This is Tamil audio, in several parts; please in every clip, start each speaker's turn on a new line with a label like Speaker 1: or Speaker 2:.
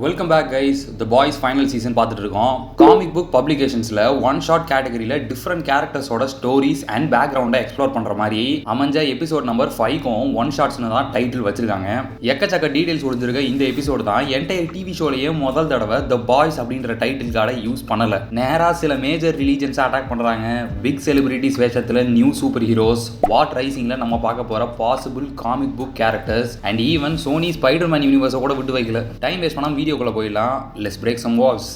Speaker 1: Welcome back guys. The Boys final season பார்த்துட்டு இருக்கோம். காமிக் புக் பப்ளிகேஷன்ஸில் ஒன் ஷாட் கேட்டகரியில் டிஃப்ரெண்ட் கேரக்டர்ஸோட ஸ்டோரிஸ் அண்ட் பேக்ரவுண்டை எக்ஸ்ப்ளோர் பண்ணுற மாதிரி அமைஞ்ச எபிசோட் நம்பர் 5க்கும் ஒன் ஷாட்ஸ்னு தான் டைட்டில் வச்சிருக்காங்க. எக்கச்சக்க டீடைல்ஸ் ஒழிஞ்சிருக்க இந்த எபிசோடு தான் என்டையர் டிவி ஷோலையே முதல் தடவை த பாய்ஸ் அப்படின்ற டைட்டில் கார்டை யூஸ் பண்ணலை. நேராக சில மேஜர் ரிலீஜன்ஸை அட்டாக் பண்ணுறாங்க. பிக் செலிபிரிட்டிஸ் வேஷத்தில் நியூ சூப்பர் ஹீரோஸ், வாட் ரைசிங்கில் நம்ம பார்க்க போகிற possible comic book characters and even Sony Spiderman யூனிவர்ஸை கூட விட்டு வைக்கல. டைம் வேஸ்ட் பண்ணாமல் வீடியோக்குள்ள போயிடலாம். Let's break some walls.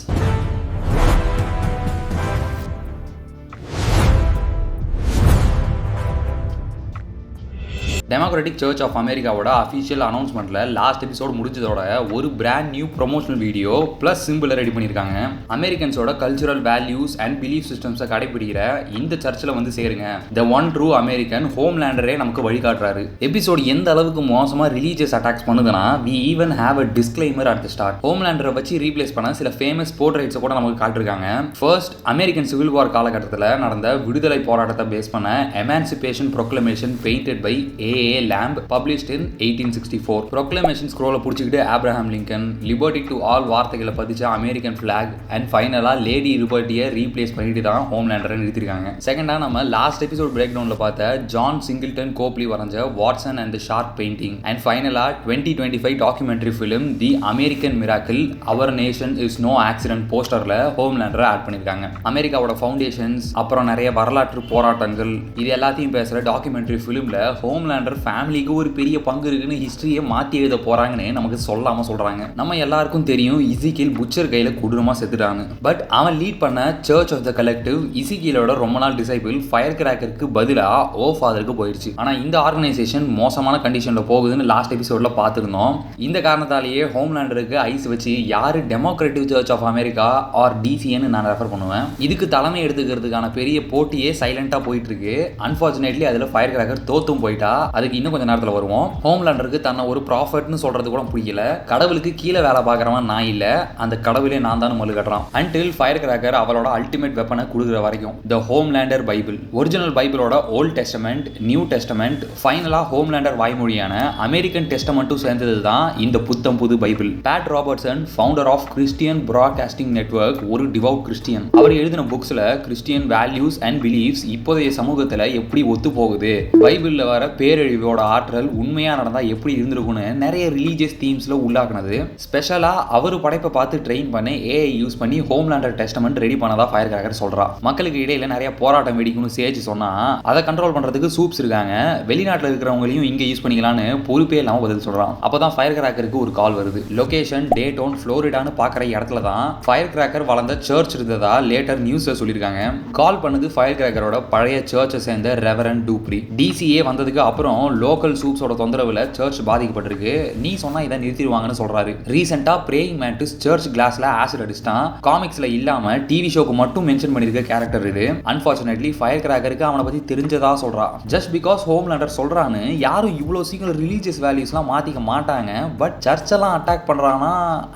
Speaker 1: Democratic Church of அமெரிக்காவோட அஃபிஷியல் அனௌன்ஸ்மெண்ட்டில் லாஸ்ட் எபிசோட் முடிஞ்சதோட ஒரு brand new promotional video plus சிம்பிளை ரெடி பண்ணியிருக்காங்க. அமெரிக்கன்ஸோட கல்ச்சுரல் வேல்யூஸ் அண்ட் பிலீஃப் சிஸ்டம்ஸை கடைபிடிக்கிற இந்த சர்ச்சில் வந்து சேருங்க. த ஒன் ட்ரூ அமெரிக்கன் ஹோம்லேண்டரே நமக்கு வழிகாட்டுறாரு. எபிசோடு எந்த அளவுக்கு மோசமாக ரிலீஜியஸ் அட்டாக்ஸ் பண்ணுதுன்னா we even have a disclaimer at the start. ஹோம்லேண்டரை வச்சு ரீப்ளேஸ் பண்ண சில ஃபேமஸ் போர்ட்ரைட்ஸை கூட நமக்கு காட்டிருக்காங்க. ஃபர்ஸ்ட், அமெரிக்கன் சிவில் வார் காலகட்டத்தில் நடந்த விடுதலை போராட்டத்தை பேஸ் பண்ண emancipation proclamation painted by A. Lamb, published in 1864. Proclamation ஸ்க்ரோலை பிடிச்சிக்கிட்டு Abraham Lincoln, liberty to all வார்த்தைகளை பதிச்ச அமெரிக்கன் ஃபிளாக் அண்ட் ஃபைனலாக லேடி லிபர்ட்டியை ரீப்ளேஸ் பண்ணிட்டு தான் ஹோம்லேண்டரை நிறுத்திருக்காங்க. செகண்டாக நம்ம லாஸ்ட் எபிசோட் பிரேக் டவுனில் பார்த்த ஜான் சிங்கிள்டன் கோப்லி வரைஞ்ச Watson and the shark painting and ஃபைனலாக 2025 documentary film the American miracle our nation is no accident போஸ்டரில் ஹோம்லேண்டரை ஆட் பண்ணியிருக்காங்க. அமெரிக்காவோட ஃபவுண்டேஷன்ஸ், அப்புறம் நிறைய வரலாற்று போராட்டங்கள், இது எல்லாத்தையும் பேசுகிற டாக்குமெண்ட்ரி ஃபிலிமில் ஹோம்லேண்டர் ஃபேமிலிக்கு ஒரு பெரிய பங்கு இருக்குன்னு ஹிஸ்டரியை மாற்றி எழுத போறாங்கன்னு நமக்கு சொல்லாம சொல்றாங்க. நம்ம எல்லாருக்கும் தெரியும் இசிகில் புச்சர் கையில கொடூரமா செத்துட்டாங்க. பட் அவன் லீட் பண்ண சர்ச் ஆஃப் த கலெக்டிவ் இசிகிலோட ரொம்ப நாள் டிசைபிள் ஃபயர் கிராக்கருக்கு பதிலா ஓ ஃபாதருக்கு போயிடுச்சு. ஆனா இந்த ஆர்கனைசேஷன் மோசமான கண்டிஷன்ல போகுதுன்னு லாஸ்ட் எபிசோட்ல பார்த்துருந்தோம். இந்த காரணத்தாலேயே ஹோம்லேண்டருக்கு ஐஸ் வச்சு யாரு Democratic Church of America are டிசின்னு நான் ரெஃபர் பண்ணுவேன். இதுக்கு தலைமை எடுத்துக்கிறதுக்கான பெரிய போட்டியே சைலண்டா போயிட்டு இருக்கு. அன்பார்ச்சுனேட்லி அதுல ஃபயர் கிராக்கர் தோத்தும் போயிட்டா. அதுக்கு இன்னும் கொஞ்சம் நேரத்தில் வருவோம். ஹோம்லேண்டருக்கு தன்னை ஒரு ப்ராஃபட்னு சொல்றது கூட பிடிக்கல. கடவுளுக்கு கீழே வேலை பார்க்குறவன் நான் இல்லை, அந்த கடவுளே நான் தான் மல்லு கட்டுறான். அன்டில் ஃபயர் கிராக்கர் அவளோட அல்டிமேட் வெப்பனை கொடுக்குற வரைக்கும். த ஹோம்லேண்டர் பைபிள், ஒரிஜினல் பைபிளோட ஓல்ட் டெஸ்டமெண்ட், நியூ டெஸ்டமெண்ட், ஃபைனலாக ஹோம்லேண்டர் வாய்மொழியான அமெரிக்கன் டெஸ்டமெண்ட்டும் சேர்ந்தது தான் இந்த புத்தம் புது Bible. Pat Robertson, founder of Christian broadcasting network, ஒரு டிவோட் கிறிஸ்டியன். அவர் எழுதின புக்ஸில் கிறிஸ்டியன் வேல்யூஸ் அண்ட் பிலீஃப்ஸ் இப்போதைய சமூகத்தில் எப்படி ஒத்து போகுது, பைபிளில் வர பேரழிவோட ஆற்றல் உண்மையா நடந்தா எப்படி இருந்திருக்கும்னு நிறைய ரிலீஜியஸ் தீம்ஸ்ல உள்ளாக்குனது. ஸ்பெஷலா அவர் படைப்பை பார்த்து ட்ரெயின் பண்ணி ஏஐ யூஸ் பண்ணி ஹோம்லேண்டர் டெஸ்டமெண்ட் ரெடி பண்ணதா ஃபயர் கிராக்கர் சொல்றா. மக்களுக்கு இடையில நிறைய போராட்டம் வெடிக்கும்னு சேச்சு சொன்னா அதை கண்ட்ரோல் பண்றதுக்கு சூப்ஸ் இருக்காங்க, வெளிநாட்டில் இருக்கிறவங்களையும் இங்க யூஸ் பண்ணிக்கலாம்னு பொறுப்பே இல்லாம பதில் சொல்றான். அப்பதான் ஃபயர் கிராக்கருக்கு ஒரு கால் வருது. லொகேஷன் டேட்டோன் ஃப்ளோரிடான்னு பாக்குற இடத்துல தான் ஃபயர் கிராக்கர் வளர்ந்த சர்ச் இருந்ததா லேட்டர் நியூஸ்ல சொல்லியிருக்காங்க. கால் பண்ணது ஃபயர் கிராக்கரோட பழைய சர்ச்சை சேர்ந்த ரெவரண்ட் டூப்ரி. டிசிஏ வந்ததுக்கு அப்புறம் லோக்கல் சூப்ஸோட தொந்தரவுல சர்ச் பாதிக்கப்பட்டிருக்கு, நீ சொன்னா இதை நிறுத்திடுவாங்கன்னு சொல்றாரு. ரீசெண்டா பிரேயிங் மேண்டிஸ் சர்ச் கிளாஸ்ல ஆசிட் அடிச்சிட்டான். காமிக்ஸ்ல இல்லாம டிவி ஷோக்கு மட்டும் மென்ஷன் பண்ணிருக்க கேரக்டர் இது. அன்பார்ச்சுனேட்லி ஃபயர் கிராக்கருக்கு அவனை பத்தி தெரிஞ்சதா சொல்றா. ஜஸ்ட் பிகாஸ் ஹோம்லேண்டர் சொல்றான்னு யாரும் இவ்வளவு சீக்கிரம் ரிலீஜியஸ் வேல்யூஸ்லாம் மாத்திக்க மாட்டாங்க. பட் சர்ச் எல்லாம் அட்டாக் பண்றானா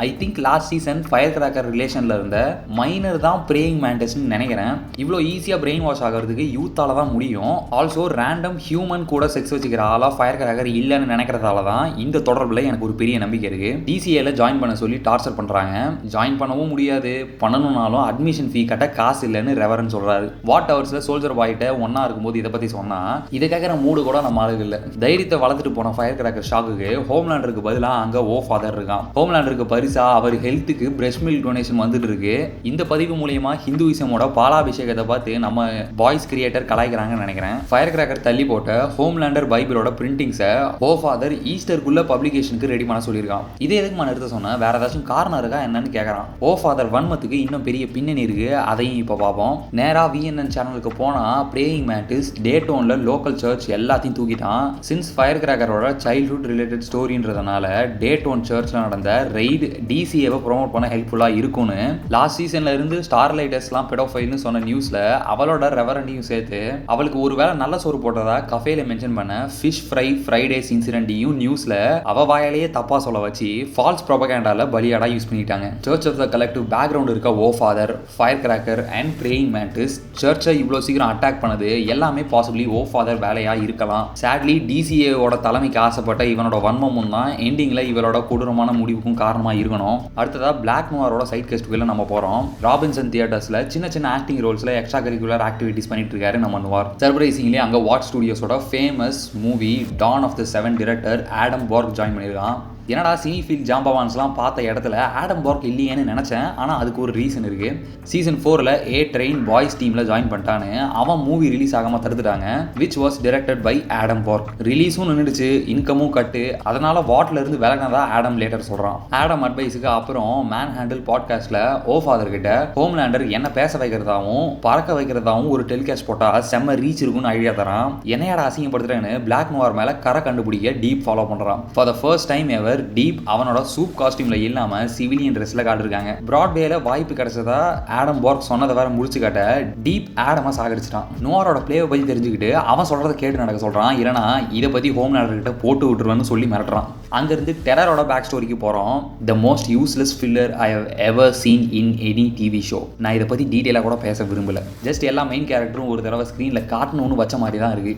Speaker 1: I think last season fire cracker ரிலேஷன்ல இருந்த மைனர் தான் பிரேயிங் மேண்டிஸ்னு நினைக்கிறேன். இவ்வளவு ஈஸியா பிரெயின் வாஷ் ஆகிறதுக்கு யூத்தால தான் முடியும். ஆல்சோ ரேண்டம் ஹியூமன் கூட செக்ஸ் வச்சுக்கிற ஆளா ஃபயர் கிராக்கர் இல்லைன்னு நினைக்கிறதால தான் இந்த தொடர்பில் எனக்கு ஒரு பெரிய நம்பிக்கை இருக்கு. டிசிஏல ஜாயின் பண்ண சொல்லி டார்ச்சர் பண்றாங்க. ஜாயின் பண்ணவும் முடியாது, பண்ணணும்னாலும் அட்மிஷன் ஃபீ கட்ட காசு இல்லைன்னு ரெவரன் சொல்றாரு. வாட் ஹவர்ஸ்ல சோல்ஜர் பாய்கிட்ட ஒன்னா இருக்கும்போது இதை பத்தி சொன்னா இதை கேட்கிற மூடு கூட நம்ம ஆளுங்க இல்ல. தைரியத்தை வளர்த்துட்டு போன ஃபயர் கிராக்கர் ஷாக்குக்கு ஹோம்லேண்டருக்கு பதிலாக அங்க ஓ ஃபாதர் இருக்கான். ஹோம்லேண்டருக்கு பரிசா அவர் ஹெல்த்துக்கு பிரஸ்ட் மில்க் டொனேஷன் வந்துட்டு இருக்கு. இந்த பதிவு மூலியமா ஹிந்துயிசமோட பாலாபிஷேகத்தை பார்த்து நம்ம பாய்ஸ் கிரியேட்டர் கலாய்க்கிறாங்கன்னு நினைக்கிறேன். ஃபயர் கிராக்கர் தள்ளி போட்ட ஹோம்லேண்டர் பைபிளோட பிரிண்டிங்ஸை ஓ ஃபாதர் ஈஸ்டருக்குள்ள பப்ளிகேஷனுக்கு ரெடி பண்ண சொல்லியிருக்கான். இதே எதுக்கு நிறுத்த சொன்ன, வேற ஏதாச்சும் காரணம் இருக்கா என்னன்னு கேட்கறான். ஓ ஃபாதர் வன்மத்துக்கு இன்னும் பெரிய பின்னணி இருக்கு, அதையும் இப்போ பார்ப்போம். நேரா விஎன்என் சேனலுக்கு போனா பிரேயிங் மேண்டிஸ் டேட்டோன்ல லோக்கல் சர்ச் எல்லாத்தையும் தூக்கிட்டான். சின்ஸ் ஃபயர் கிராக்கரோட சைல்ட்ஹுட் ரிலேட்டட் ஸ்டோரின்றதுனால டேட்டோன் சர்ச்ல நடந்த ரெய்டு டிசிஏவை ப்ரொமோட் பண்ண ஹெல்ப்ஃபுல்லா இருக்கும்னு லாஸ்ட் சீசன்ல இருந்து ஸ்டார் லைட்டர்ஸ்லாம் பெடோஃபைல்னு சொன்ன நியூஸ்ல அவளோட ரெவரண்டையும் சேர்த்து அவளுக்கு ஒருவேளை நல்ல சோறு போட்டதா கஃபேல மென்ஷன் பண்ண ஃபிஷ் ஃப்ரைடேஸ் இன்சிடென்ட்டையும் நியூஸ்ல அவ வாயாலேயே தப்பா சொல்ல வச்சு ஃபால்ஸ் ப்ரொபகேண்டால பலியாடா யூஸ் பண்ணிட்டாங்க. Church of the collective background இருக்க oh father, fire cracker and praying mantis சர்ச்சை இவ்வளோ சீக்கிரம் அட்டாக் பண்ணது எல்லாமே பாசிபிளி ஓ ஃபாதர் வேலையா இருக்கலாம். சேட்லி டிசிஏவோட தலைமைக்கு ஆசைப்பட்ட இவனோட வன்மமும் தான் எண்டிங்ல இவரோட கொடூரமான முடிவுக்கும் காரணமா இருக்கணும். அடுத்ததா பிளாக் நோவாரோட சைட் கெஸ்ட்டுக்குள்ள நம்ம போறோம். ராபின்சன் தியேட்டர்ஸ்ல சின்ன சின்ன ஆக்டிங் ரோல்ஸ்ல எக்ஸ்ட்ரா கரிக்குலர் ஆக்டிவிட்டிஸ் பண்ணிட்டு இருக்காரு நம்ம நோவார். சர்ப்ரைசிங்லி அங்க வாட் ஸ்டுடியோஸோட famous movie Dawn of the seven director Adam Park join பண்ணியிருக்கான். என்னடா சினிஃபீல்ட் ஜாம்பவான்ஸ்லாம் பார்த்த இடத்துல ஆடம் பார்க் இல்லையேன்னு நினச்சேன். ஆனால் அதுக்கு ஒரு ரீசன் இருக்குது. சீசன் 4ல் ஏ ட்ரெயின் பாய்ஸ் டீமில் ஜாயின் பண்ணிட்டான்னு அவன் மூவி ரிலீஸ் ஆகாமல் தடுத்துட்டாங்க. Which was directed by Adam Park. ரிலீஸும் நின்றுடுச்சு, இன்கமும் கட்டு. அதனால் வாட்டில் இருந்து விலகினதா ஆடம் லேட்டர் சொல்கிறான். ஆடம் அட்வைஸுக்கு அப்புறம் மேன் ஹேண்டில் பாட்காஸ்ட்டில் ஓ ஃபாதர் கிட்ட ஹோம்லேண்டர் என்ன பேச வைக்கிறதாவும் பறக்க வைக்கிறதாவும் ஒரு டெலிகாஸ்ட் போட்டால் செம்ம ரீச் இருக்குன்னு ஐடியா தரான். என்னையாட அசிங்கப்படுத்துறேன்னு பிளாக் நோவார் மேலே கரை கண்டுபிடிக்க டீப் ஃபாலோ பண்ணுறான். For the first time ever deep அவனோட சூப் காஸ்டியூம்ல இல்லாம சிவிலியன் ட்ரெஸ்ல காட்டிருக்காங்க. பிராட்வேல வாய்ப்பு கிடைச்சதா ஆடம் பார்க் சொன்னதை வேற முடிச்சு காட்ட டீப் ஆடமா சாகடிச்சிட்டான். நோவாரோட பிளேவை பத்தி தெரிஞ்சுக்கிட்டு அவன் சொல்றதை கேட்டு நடக்க சொல்றான். இல்லைனா இதை பத்தி ஹோம்லேண்டர் கிட்ட போட்டு விட்டுருவேன்னு சொல்லி மிரட்டுறான். அங்கிருந்து டெரரோட பேக் ஸ்டோரிக்கு போறோம். The most useless filler I have ever seen in any TV show. நான் இதை பத்தி டீட்டெயிலாக கூட பேச விரும்பல. ஜஸ்ட் எல்லா மெயின் கேரக்டரும் ஒரு தடவை ஸ்கிரீன்ல காட்டணும்னு வச்ச மாதிரி தான் இருக்கு.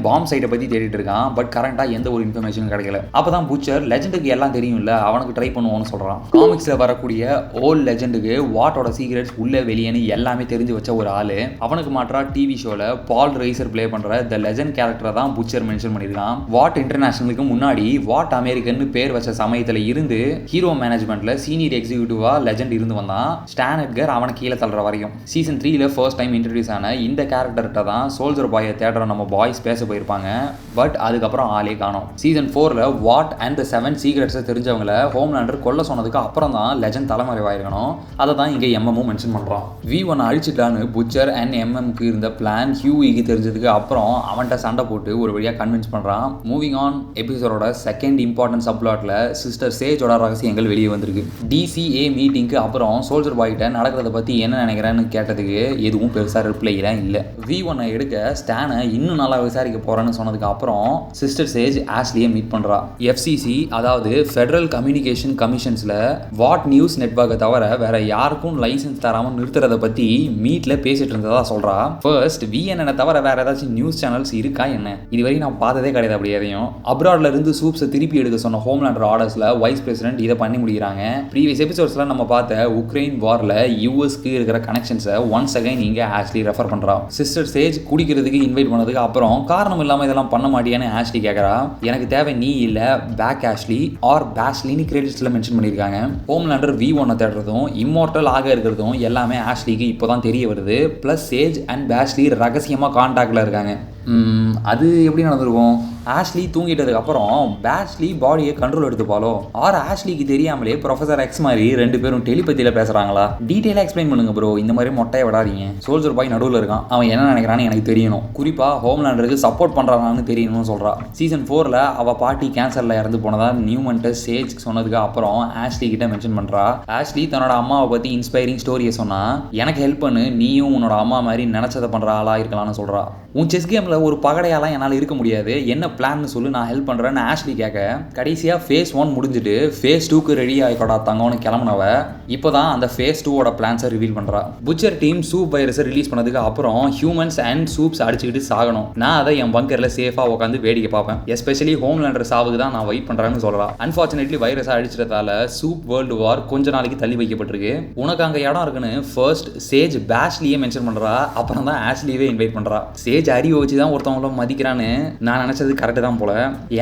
Speaker 1: பாம் சைட்டை பத்தி தேடிட்டு இருக்கான். பட் கரண்டா எந்த ஒரு இன்ஃபர்மேஷனும் கிடைக்கல. அப்பதான் பூச்சர் லெஜெண்டுக்கு எல்லாம் தெரியும்ல, அவனுக்கு ட்ரை பண்ணுவோம்னு சொல்றான். காமிக்ஸ்ல வரக்கூடிய ஓல்ட் லெஜெண்டுக்கு வாட்டோட சீக்ரெட்ஸ் உள்ள வெளியேன்னு எல்லாமே தெரிஞ்சு வச்ச ஒரு ஆளு. அவனுக்கு மாற்றா டிவி ஷோல பால் ரைசர் பிளே பண்ற த லெஜெண்ட் கேரக்டரை தான் புச்சர் மென்ஷன் பண்ணிருக்கான். வாட் இன்டர்நேஷனலுக்கு முன்னாடி வாட் அமெரிக்கன் பேர் வச்ச சமயத்துல இருந்து ஹீரோ மேனேஜ்மெண்ட்ல சீனியர் எக்ஸிக்யூட்டிவா லெஜெண்ட் இருந்து வந்தான். ஸ்டான் எட்கர் அவனை கீழே தள்ளுற வரையும். சீசன் 3ல ஃபர்ஸ்ட் டைம் இன்ட்ரடியூஸ் ஆன இந்த கேரக்டர்கிட்ட தான் சோல்ஜர் பாயை தேடுற நம்ம பாய்ஸ் பேச போயிருப்பாங்க. பட் அதுக்கப்புறம் ஆளே காணோம். சீசன் 4ல வாட் அண்ட் த 7 சீக்ரெட்ஸை தெரிஞ்சவங்கள ஹோம்லேண்டர் கொல்ல சொன்னதுக்கு அப்புறம் தான் லெஜெண்ட் தலைமறைவாயிருக்கணும். அதை தான் இங்கே எம்எம்மும் மென்ஷன் பண்ணுறான். V1 அழிச்சிட்டான்னு புச்சர் அண்ட் எம்எம்க்கு இருந்த பிளான் ஹியூஇக்கு தெரிஞ்சதுக்கு அப்புறம் அவன்கிட்ட சண்டை போட்டு ஒரு வழியாக கன்வின்ஸ் பண்ணுறான். மூவிங் ஆன் எபிசோடோட செகண்ட் இம்பார்ட்டன்ட் சப்ளாட்டில் சிஸ்டர் சேஜோட ரகசியங்கள் வெளியே வந்திருக்கு. DCA மீட்டிங்க்கு அப்புறம் சோல்ஜர் பாய்கிட்ட நடக்கிறத பற்றி என்ன நினைக்கிறேன்னு கேட்டதுக்கு எதுவும் பெருசாக ரிப்ளைலாம் இல்லை. V1 எடுக்க ஸ்டானை இன்னும் நல்லா விசாரிக்க போகிறேன்னு சொன்னதுக்கு அப்புறம் சிஸ்டர் சேஜ் ஆஷ்லியை மீட் பண்ணுறா. FCC அதாவது ஃபெடரல் கம்யூனிகேஷன் கமிஷன்ஸில் வாட் நியூஸ் நெட்வொர்க்கை தவிர வேற யாருக்கும் லைசன்ஸ் தராமல் நிறுத்துறதை பற்றி மீட்டில் பேசிட்டு இருந்ததா சொல்கிறா. ஃபர்ஸ்ட் VNN தவிர வேற ஏதாச்சும் நியூஸ் சேனல்ஸ் இருக்கா என்ன? இதுவரைக்கும் நான் பார்த்ததே கிடையாது. அப்படி எதையும் அப்ராட்ல இருந்து சூப்ஸை திருப்பி எடுக்க சொன்ன ஹோம்லேண்டர் ஆர்டர்ஸில் வைஸ் பிரசிடென்ட் இதை பண்ணி முடிக்கிறாங்க. ப்ரீவியஸ் எபிசோட்ஸில் நம்ம பார்த்த உக்ரைன் வாரில் யூஎஸ்க்கு இருக்கிற கனெக்ஷன்ஸை ஒன்ஸ் அகைன் இங்கே ஆஷ்லி ரெஃபர் பண்ணுறா. சிஸ்டர் சேஜ் குடிக்கிறதுக்கு இன்வைட் பண்ணதுக்கு அப்புறம் காரணம் இல்லாமல் இதெல்லாம் பண்ண மாட்டியான்னு ஆஷ்லி கேட்குறா. எனக்கு தேவை நீ இல்லை பேக் ஆஷ்லி ஆர் பேஷ்லின்னு கிரெடிட்ஸில் மென்ஷன் பண்ணியிருக்காங்க. ஹோம்லேண்டர் V1 தேடுறதும் இம்மோர்டல் ஆக இருக்கிறதும் எல்லாமே ஆஷ்லிக்கு இப்போ தான் தெரிய வருது. ப்ளஸ் சேஜ் அண்ட் பேஷ்லி ரகசியமாக கான்டாக்டில் இருக்காங்க. அது எப்படி நடந்திருக்கும்? ஆஷ்லி தூங்கிட்டதுக்கு அப்புறம் பேஷ்லி பாடியை கண்ட்ரோல் எடுத்துப்பாலோ, ஆர் ஆஷ்லிக்கு தெரியாமலே ப்ரொஃபசர் எக்ஸ் மாதிரி ரெண்டு பேரும் டெலிபதியில பேசுறாங்களா? டீட்டெயிலாக எக்ஸ்பிளைன் பண்ணுங்க ப்ரோ. இந்த மாதிரி மொட்டையை விடாதீங்க. சோல்ஜர் பாய் நடுவில் இருக்கான். அவன் என்ன நினைக்கிறான்னு எனக்கு தெரியணும். குறிப்பா ஹோம்லேண்டருக்கு சப்போர்ட் பண்றான்னு தெரியணும்னு சொல்றா. சீசன் 4ல அவ பாட்டி கேன்சர்ல இறந்து போனதா நியூமன்ட்ட சேஜ் சொன்னதுக்கு அப்புறம் ஆஷ்லி கிட்ட மென்ஷன் பண்றா. ஆஷ்லி தன்னோட அம்மாவை பத்தி இன்ஸ்பைரிங் ஸ்டோரியை சொன்னா, எனக்கு ஹெல்ப் பண்ணு, நீயும் உன்னோட அம்மா மாதிரி நினைச்சதை பண்ற ஆளா இருக்கலாம்னு சொல்றா. உன் செஸ் கேம்ல ஒரு பகடையாலாம் என்னால் இருக்க முடியாது, என்ன பிளான்னு சொல்லு, நான் ஹெல்ப் பண்ணுறேன்னு ஆஷ்லி கேட்க கடைசியாக ஃபேஸ் 1 முடிஞ்சுட்டு ஃபேஸ் 2க்கு ரெடி ஆகிக்கோடா தங்கன்னு கிளம்புனவ இப்போ தான் அந்த ஃபேஸ் 2வோட பிளான்ஸை ரிவீல் பண்ணுறா. புச்சர் டீம் சூப் வைரஸை ரிலீஸ் பண்ணதுக்கு அப்புறம் ஹியூமன்ஸ் அண்ட் சூப்ஸ் அடிச்சுக்கிட்டு சாகணும். நான் அதை என் பங்கரில் சேஃபாக உட்காந்து வேடிக்கை பார்ப்பேன். எஸ்பெஷலி ஹோம்லேண்டர் சாவுக்கு தான் நான் வெயிட் பண்ணுறேன்னு சொல்கிறா. அன்ஃபார்ச்சுனேட்லி வைரஸை அடிச்சிட்டதால சூப் வேர்ல்டு வார் கொஞ்ச நாளைக்கு தள்ளி வைக்கப்பட்டிருக்கு. உனக்கு அங்கே இடம் இருக்குன்னு ஃபர்ஸ்ட் சேஜ் பேஷ்லியே மென்ஷன் பண்ணுறா. அப்புறம் தான் ஆஷ்லியே இன்வைட் பண்ணுறா. சேஜ் அறிவை வச்சு தான் ஒருத்தவங்களும் மதிக்கிறான்னு நான் நினச்சது கரெக்டு தான் போல.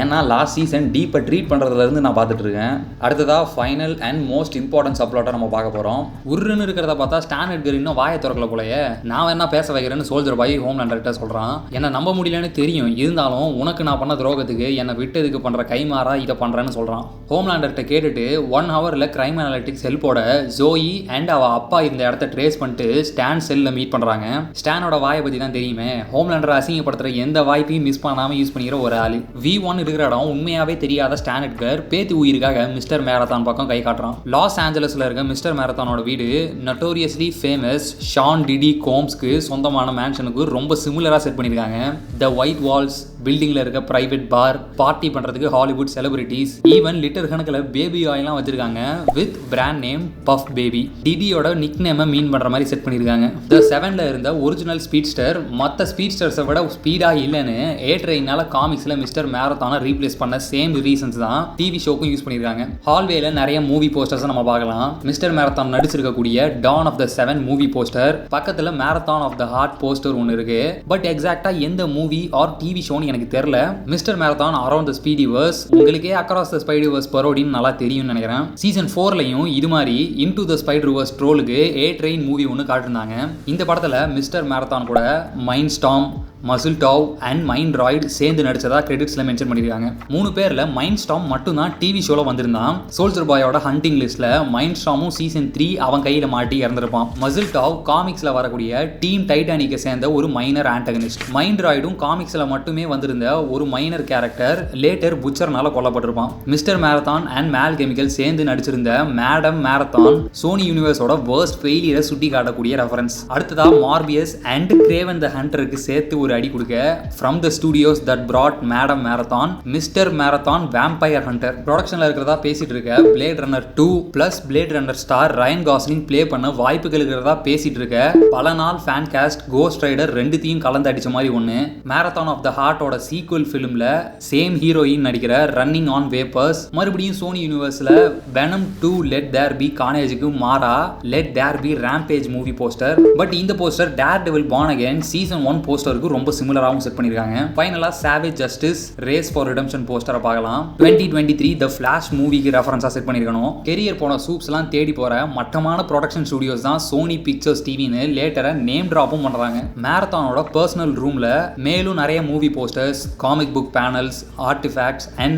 Speaker 1: ஏன்னா லாஸ்ட் சீசன் டீப்பை ட்ரீட் பண்ணுறதுலேருந்து நான் பார்த்துட்டு இருக்கேன். அடுத்ததாக ஃபைனல் அண்ட் மோஸ்ட் இம்பார்ட்டன்ட் சப்ளாட்டை நம்ம பார்க்க போகிறோம். உருன்னு இருக்கிறத பார்த்தா ஸ்டான் எட்கர் இன்னும் வாயை திறக்கல போலயே. நான் வேணா பேச வைக்கிறேன்னு சோல்ஜர் பாய் ஹோம்லேண்டர்கிட்ட சொல்கிறான். என்ன நம்ப முடியலன்னு தெரியும், இருந்தாலும் உனக்கு நான் பண்ண துரோகத்துக்கு என்னை விட்டதுக்கு பண்ணுற கைமாறா இதை பண்ணுறேன்னு சொல்கிறான். ஹோம்லேண்டர்கிட்ட கேட்டுட்டு 1 ஹவரில் கிரைம் அனாலிட்டிக்ஸ் ஹெல்ப்போட ஜோயி அண்ட் அவள் அப்பா இந்த இடத்த ட்ரேஸ் பண்ணிட்டு ஸ்டான் செல்லில் மீட் பண்ணுறாங்க. ஸ்டானோட வாயை பற்றி தான் தெரியுமே. ஹோம்லேண்டர் அசிங்கப்படுத்துற எந்த வாய்ப்பையும் மிஸ் பண்ணாமல் யூஸ் பண்ணிக்கிற ஒரு ஆள். V1 இருக்கிற இடம் உண்மையாகவே தெரியாத ஸ்டான் எட்கர் பேத்தி உயிருக்காக மிஸ்டர் மேரத்தான் பக்கம் கை காட்டுறான். லாஸ் ஏஞ்சலஸில் இருக்க மிஸ்டர் மேரத்தானோட வீடு நட்டோரியஸ்லி ஃபேமஸ் ஷான் டிடி கோம்ஸ்க்கு சொந்தமான மேன்ஷனுக்கு ரொம்ப சிமிலராக செட் பண்ணியிருக்காங்க. த ஒயிட் வால்ஸ், பில்டிங்ல இருக்க பிரைவேட் பார், பார்ட்டி பண்றதுக்கு ஹாலிவுட் செலிபிரிட்டிஸ், ஈவன் லிட்டர் கணக்கில் பேபி ஆயிலாம் வச்சிருக்காங்க with brand name Puff baby. டிடியோட நிக் நேமை மீன் பண்ற மாதிரி செட் பண்ணிருக்காங்க. தி 7ல இருந்த ஒரிஜினல் ஸ்பீட்ஸ்டர் மற்ற ஸ்பீட்ஸ்டர்ஸை விட ஸ்பீடா இல்லைன்னு ஏட்ரெயினால காமிக்ஸ்ல மிஸ்டர் மேரத்தானை ரீப்ளேஸ் பண்ண சேம் ரீசன்ஸ் தான் டிவி ஷோக்கும் யூஸ் பண்ணிருக்காங்க. ஹால்வேல நிறைய மூவி போஸ்டர்ஸ் நம்ம பார்க்கலாம். மிஸ்டர் மேரத்தான் நடிச்சிருக்கக்கூடிய Dawn of the 7 movie poster பக்கத்துல Marathon of the Heart poster ஒன்று இருக்கு. பட் எக்ஸாக்டா எந்த மூவி ஆர் டிவி ஷோன்னு எனக்கு தெரியல. மிஸ்டர் மேரத்தான் அரௌண்ட் த ஸ்பீடிவர்ஸ் உங்களுக்கே அக்ராஸ் த ஸ்பைடர்வர்ஸ் பரோடின்னு நல்லா தெரியும்னு நினைக்கிறேன். சீசன் 4லயும் இது மாதிரி இன்டு த ஸ்பைடர்வர்ஸ் ட்ரோலுக்கு ஏட்ரெயின் மூவி ஒன்று காட்டிருந்தாங்க. இந்த படத்துல மிஸ்டர் மேரத்தான் கூட mind storm, muscle Tao and mind Rayudu சேர்ந்து நடிச்சதா கிரெடிட்ஸ்ல மென்ஷன் பண்ணிருக்காங்க. 3 பேர்ல மைண்ட் ஸ்டார்ம் மட்டும் தான் டிவி ஷோல வந்திருந்தான். சோல்ஜர் பாயோட ஹண்டிங் லிஸ்ட்ல மைண்ட் ஸ்டார்மும் சீசன் 3 அவன் கையில மாட்டி இறந்திருப்பான். மசில் டாவ் காமிக்ஸ்ல வரக்கூடிய டீம் டைட்டானிக்கை சேர்ந்த ஒரு மைனர் ஆன்டகனிஸ்ட். மைண்ட் ராய்டும் காமிக்ஸ்ல மட்டுமே வந்திருந்த ஒரு மைனர் கேரக்டர், லேட்டர் புச்சர்னால கொல்லப்பட்டிருப்பான். மிஸ்டர் மேரத்தான் அண்ட் மேல் கெமிக்கல் சேர்ந்து நடிச்சிருந்த மேடம் மேரத்தான் சோனி யூனிவர்ஸோட வர்ஸ்ட் ஃபெயிலியரை சுட்டி காட்டக்கூடிய ரெஃபரன்ஸ். அடுத்ததா மார்பியஸ் அண்ட் கிரேவன் த ஹண்டருக்கு சேர்த்து ஒரு அடி கொடுக்க from the studios that brought Madam Marathon, Mr. Marathon Vampire Hunter ப்ரொடக்ஷன்ல இருக்கிறதா பேசிட்டு இருக்க Blade Runner 2 plus Blade Runner star Ryan Gosling play பண்ண வாய்ப்புகள் இருக்கிறதா பேசிட்டு இருக்க பல நாள் ஃபேன் காஸ்ட் கோஸ்ட் ரைடர் ரெண்டுத்தையும் கலந்து அடிச்ச மாதிரி ஒன்று. மேரத்தான் ஆஃப் த ஹார்ட்டோட சீக்வல் ஃபிலிம்ல சேம் ஹீரோயின் நடிக்கிற ரன்னிங் ஆன் வேப்பர்ஸ் மறுபடியும் சோனி யூனிவர்ஸ்ல வெனம் 2 லெட் தேர் பி கானேஜுக்கு மாறா let there be rampage movie poster. But இந்த poster Daredevil born again season 1 போஸ்டருக்கு ரொம்ப சிமிலராகவும் செட் பண்ணிருக்காங்க. ஃபைனலா savage justice race for redemption போஸ்டரை பார்க்கலாம். 2023 த ஃபிளாஷ் மூவிக்கு ரெஃபரன்ஸா செட் பண்ணிருக்கணும். கெரியர் போன சூப்ஸ் எல்லாம் தேடி போற மட்டமான ப்ரொடக்ஷன் ஸ்டுடியோஸ் தான் சோனி பிக்சர்ஸ் டிவின்னு லேட்டரா நேம் டிராப்பும் பண்றாங்க. மேரத்தானோட பர்சனல் ரூம்ல மேலும் நிறைய movie posters, comic book panels, artefacts and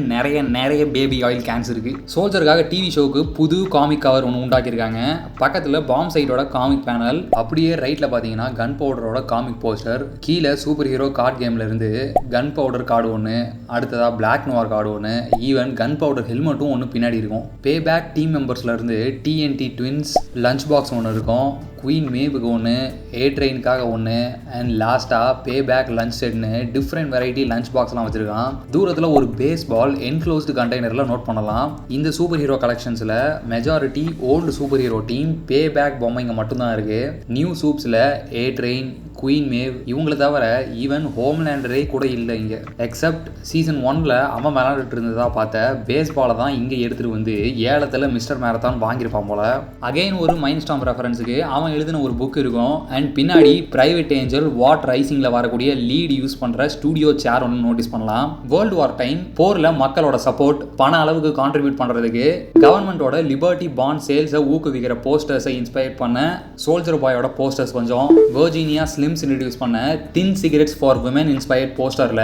Speaker 1: நிறைய பேபி ஆயில் கேன்ஸ் இருக்கு. சோல்ஜருக்காக டிவி ஷோக்கு புது காமிக் கவர் ஒன்று உண்டாக்கியிருக்காங்க. பக்கத்துல பாம் சைடோட காமிக் பேனல், அப்படியே ரைட்ல பாத்தீங்கன்னா கன் பவுடரோட காமிக் போஸ்டர், கீழே சூப்பர் ஹீரோ கார்டு கேம்ல இருந்து கன் பவுடர் கார்டு ஒன்று, அடுத்ததா பிளாக் நோர் கார்டு ஒன்று, ஈவன் கன் பவுடர் ஹெல்மெட்டும் ஒன்று பின்னாடி இருக்கும். பே பேக் டீம் மெம்பர்ஸ்ல இருந்து டிஎன்டி ட்வின்ஸ் லஞ்ச் பாக்ஸ் ஒன்று இருக்கும், குயின் மேவுக்கு ஒன்று, ஏட்ரெயினுக்காக ஒன்று அண்ட் லாஸ்ட்டாக பே பேக் லஞ்ச் செட்னு டிஃப்ரெண்ட் வெரைட்டி லஞ்ச் பாக்ஸ்லாம் வச்சுருக்கான். தூரத்தில் ஒரு பேஸ் பால் என்க்ளோஸ்டு கண்டெய்னரில் நோட் பண்ணலாம். இந்த சூப்பர் ஹீரோ கலெக்ஷன்ஸில் majority old superhero team Payback பொம்மைங்க மட்டும்தான் இருக்குது. நியூ சூப்ஸில் ஏட்ரெயின், குயின் மேவ் இவங்களை தவிர ஈவன் ஹோம்லேண்டரே கூட இல்லை இங்கே. எக்ஸப்ட் சீசன் 1ல் அவன் விளையாண்டுட்டு இருந்ததா பார்த்த பேஸ் பாலை தான் இங்கே எடுத்துகிட்டு வந்து ஏலத்தில் மிஸ்டர் மேரத்தான் வாங்கியிருப்பான் போல. அகைன் ஒரு மைண்ட் ஸ்டார்ம் ரெஃபரன்ஸுக்கு அவன் எழுதின ஒரு புக் இருக்கும் அண்ட் பின்னாடி பிரைவேட் ஏஞ்சல் வாட் ரைசிங்ல வரக்கூடிய லீட் யூஸ் பண்ற ஸ்டுடியோ சேர் ஒன்று நோட்டீஸ் பண்ணலாம். வேர்ல்டு வார் டைம் போர்ல மக்களோட சப்போர்ட் பண அளவுக்கு கான்ட்ரிபியூட் பண்றதுக்கு கவர்மெண்டோட லிபர்ட்டி பாண்ட் சேல்ஸை ஊக்குவிக்கிற போஸ்டர்ஸை இன்ஸ்பயர் பண்ண சோல்ஜர் பாயோட போஸ்டர்ஸ் கொஞ்சம், வெர்ஜீனியா ஸ்லிம்ஸ் இன்ட்ரடியூஸ் பண்ண thin cigarettes for women inspired போஸ்டர்ல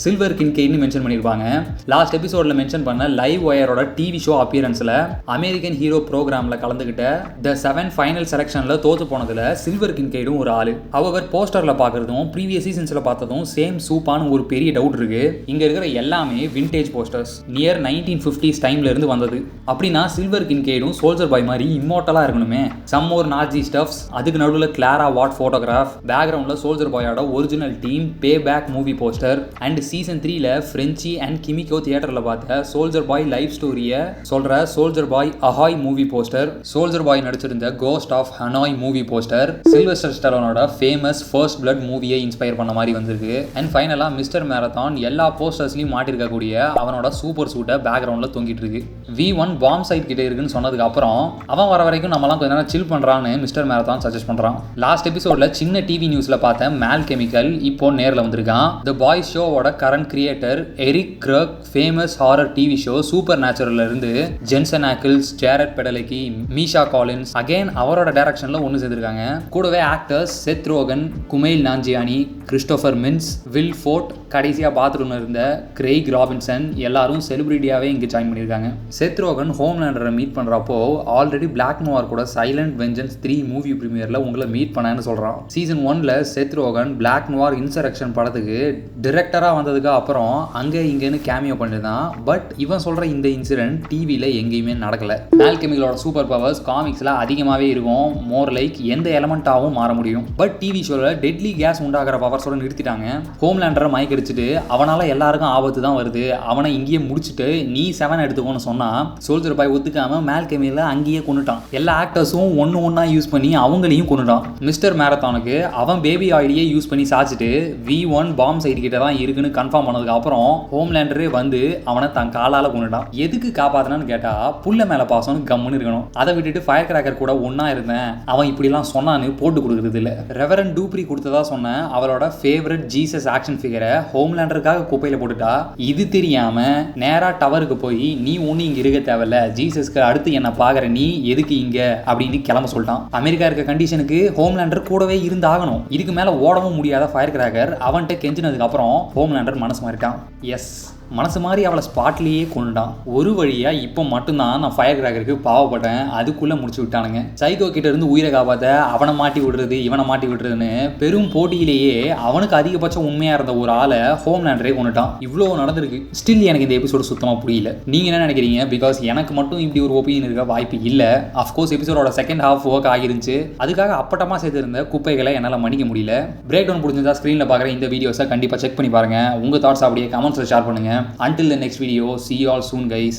Speaker 1: சில்வர் கின்கெய்ட்னு மென்ஷன் பண்ணிருப்பாங்க. லாஸ்ட் எபிசோட்ல மென்ஷன் பண்ண லைவ் ஒயரோட டிவி ஷோ அப்பியரன்ஸ்ல அமெரிக்கன் ஹீரோ ப்ரோக்ராம்ல கலந்துகிட்ட த 7 ஃபைனல் செலக்ஷன்ல தோத்து போனதுல சில்வர் கின்கெய்டும் ஒரு ஆளு. அவர் போஸ்டர்ல பாக்குறதும் ப்ரீவியஸ் சீசன்ஸ்ல பார்த்ததும் சேம் சூப்பான ஒரு பெரிய டவுட் இருக்கு. இங்க இருக்கிற எல்லாமே விண்டேஜ் போஸ்டர்ஸ், நியர் 1950s டைம்ல இருந்து வந்தது. அப்படின்னா சில்வர் கின்கெய்டும் சோல்ஜர் பாய் மாதிரி இம்மோர்டலா இருக்கணுமே. சம் மோர் நாஜி ஸ்டப்ஸ், அதுக்கு நடுவில் கிளாரா வாட் போட்டோகிராஃப், பேக்ரவுண்ட்ல சோல்ஜர் பாயோட original team Payback movie poster and season 3ல பிரெஞ்சி அண்ட் கிமிகோ தியேட்டர்ல பார்த்த சோல்ஜர் பாய் லைவ் ஸ்டோரியை சொல்ற soldier boy ahoy movie poster, soldier boy நடிச்சிருந்த ghost of Hanoi movie poster, Sylvester ஸ்டாலோனோட ஃபேமஸ் ஃபர்ஸ்ட் பிளட் மூவியை இன்ஸ்பயர் பண்ண மாதிரி வந்திருக்கு. அண்ட் ஃபைனலா மிஸ்டர் மேரத்தான் எல்லா போஸ்டர்ஸ்லயும் மாட்டிருக்கக்கூடிய அவனோட சூப்பர் சூட்டை பேக்ரவுண்ட்ல தொங்கிட்டு இருக்கு. V1 பாம் சைட் கிட்ட இருக்குன்னு சொன்னதுக்கு அப்புறம் அவன் வர வரைக்கும் நம்மலாம் கொஞ்ச நேரம் சில் பண்றான்னு மிஸ்டர் மேரத்தான் சஜஸ்ட் பண்றான். லாஸ்ட் எபிசோட்ல சின்ன டிவி நியூஸ்ல பார்த்த மேல் கெமிக்கல் இப்போ நேர்ல வந்திருக்கான். தி பாய்ஸ் ஷோவோட current creator Eric Kripke famous horror TV show சூப்பர் நேச்சுரல்ல இருந்து Jensen Ackles, Jared Padalecki, Misha Collins again அவரோட டைரக்ஷன்ல ஒன்று சேர்த்திருக்காங்க. கூடவே actors Seth Rogen, Kumail Nanjiani, Christopher Mintz, Will Forte, கடைசியா பாத்ரூம்ல இருந்த கிரெய்க் ராபின்சன் எல்லாரும் செலிபிரிட்டியாவே இங்க ஜாயின் பண்ணியிருக்காங்க. செத் ரோகன் ஹோம்லேண்டரை மீட் பண்றப்போ ஆல்ரெடி பிளாக் நோவார் கூட சைலண்ட் வெஞ்சன்ஸ் 3 மூவி பிரீமியர்ல உங்களை மீட் பண்ணான்னு சொல்றான். சீசன் 1ல செத் ரோகன் பிளாக் நோவார் இன்சரக்ஷன் படத்துக்கு டைரக்டரா வந்ததுக்கு அப்புறம் அங்க இங்கன்னு கேமியோ பண்ணிருந்தான். பட் இவன் சொல்ற இந்த இன்சிடென்ட் டிவில எங்கேயுமே நடக்கல. ஆல்கெமிகளோட சூப்பர் பவர்ஸ் காமிக்ஸ்ல அதிகமாவே இருக்கும், மோர் லைக் எந்த எலமெண்ட்டாகவும் மாற முடியும். பட் டிவி ஷோவில் டெட்லி கேஸ் உண்டாகிற பவர்ஸோட நிறுத்திட்டாங்க. ஹோம்லேண்டரை மயக்கடிச்சிட்டு அவனால் எல்லாருக்கும் ஆபத்து தான் வருது, அவனை இங்கேயே முடிச்சுட்டு நீ 7 எடுத்துக்கோன்னு சொன்னால் சோல்ஜர் பாய் ஒத்துக்காம மேல்கெமியில் அங்கேயே கொண்டுட்டான். எல்லா ஆக்டர்ஸும் ஒன்றா யூஸ் பண்ணி அவங்களையும் கொண்டுட்டான். மிஸ்டர் மேரத்தானுக்கு அவன் பேபி ஆயிலையே யூஸ் பண்ணி சாச்சிட்டு V1 பாம் சைடு கிட்ட தான் இருக்குன்னு கன்ஃபார்ம் பண்ணதுக்கு அப்புறம் ஹோம்லேண்டரே வந்து அவனை தன் காலால் கொண்டுட்டான். எதுக்கு காப்பாத்தினான்னு கேட்டா புள்ள மேல பாசம்னு கம்முன்னு இருக்கணும். அதை விட்டுட்டு ஃபயர் கிராக்கர் கூட ஒன்னா இருந்தேன் அவன் இப்படிலாம் சொன்னான்னு போட்டு கொடுக்குறது இல்லை. ரெவரன் டூப்ரி கொடுத்ததா சொன்ன அவளோட ஃபேவரட் ஜீசஸ் ஆக்ஷன் ஃபிகரை ஹோம்லேண்டருக்காக குப்பையில் போட்டுட்டா. இது தெரியாம நேரா டவருக்கு போய் நீ ஒன்று இங்க இருக்க தேவையில்ல, ஜீசஸ்க்கு அடுத்து என்ன பாக்குற, நீ எதுக்கு இங்க அப்படின்னு கிளம்ப சொல்லிட்டான். அமெரிக்கா இருக்க கண்டிஷனுக்கு ஹோம்லேண்டர் கூடவே இருந்து ஆகணும். இதுக்கு மேல ஓடவும் முடியாத ஃபயர் கிராக்கர் அவன்கிட்ட கெஞ்சினதுக்கு அப்புறம் ஹோம்லேண்டர் மனசு மாறிட்டான். எஸ், மனசு மாதிரி அவளை ஸ்பாட்லேயே கொண்டுட்டான். ஒரு வழியா இப்போ மட்டும்தான் நான் ஃபயர் கிராக்கருக்கு பாவப்பட்டேன், அதுக்குள்ளே முடிச்சு விட்டானுங்க. சைக்கோ கிட்ட இருந்து உயிரை காப்பாற்ற அவனை மாட்டி விடுறது இவனை மாட்டி விடுறதுன்னு பெரும் போட்டியிலேயே அவனுக்கு அதிகபட்சம் உண்மையாக இருந்த ஒரு ஆளை ஹோம்லேண்டரே கொண்டுட்டான். இவ்வளோ நடந்திருக்கு. ஸ்டில் எனக்கு இந்த எபிசோடு சுத்தமாக புரியல. நீங்கள் என்ன நினைக்கிறீங்க? பிகாஸ் எனக்கு மட்டும் இப்படி ஒரு ஒப்பீனியன் இருக்க வாய்ப்பு இல்லை. அஃப்கோர்ஸ் எபிசோடோட செகண்ட் ஹாஃப் ஒர்க் ஆகிருந்துச்சு, அதுக்காக அப்பட்டமாக சேர்த்துருந்த குப்பைகளை என்னால் மன்னிக்க முடியல. பிரேக் டவுன் முடிஞ்சதா ஸ்க்ரீனில் பார்க்குற இந்த வீடியோஸை கண்டிப்பாக செக் பண்ணி பாருங்கள். உங்கள் தாட்ஸ் அப்படியே கமெண்ட்ஸில் ஷேர் பண்ணுங்கள். Until the next video, see you all soon guys.